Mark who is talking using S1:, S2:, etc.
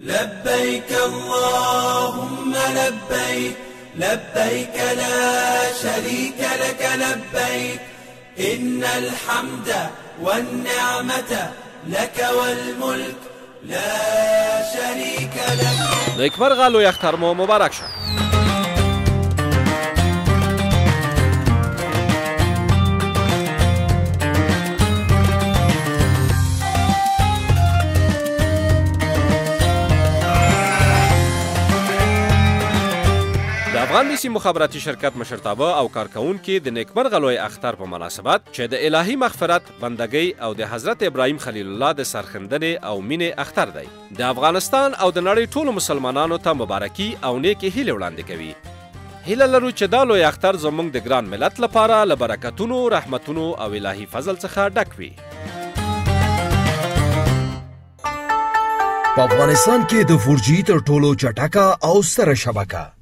S1: لبيك اللهم لبيك لبيك لا شريك لك لبيك إن الحمد والنعمة لك والملك لا شريك لك.
S2: نیکمرغه لوی اختر مو مبارک شه. افغان بیسی مخابراتی شرکت مشرتابه او کارکونکي د نیکمرغه لوی اختر په مناسبت چې د الهي مغفرت، بندګۍ او د حضرت ابراهیم خلیل الله د سرخندنې او مینې اختر دی. د افغانستان او د نړۍ ټولو مسلمانانو ته مبارکي او نیکې هیلې وړاندې کوي. هیله لرو چې دا لوی اختر زموږ د ګران ملت لپاره له برکتونو، رحمتونو او الهي فضل څخه ډک وي.
S3: په افغانستان کې د 4G تر ټولو چټکه او ستره شبکه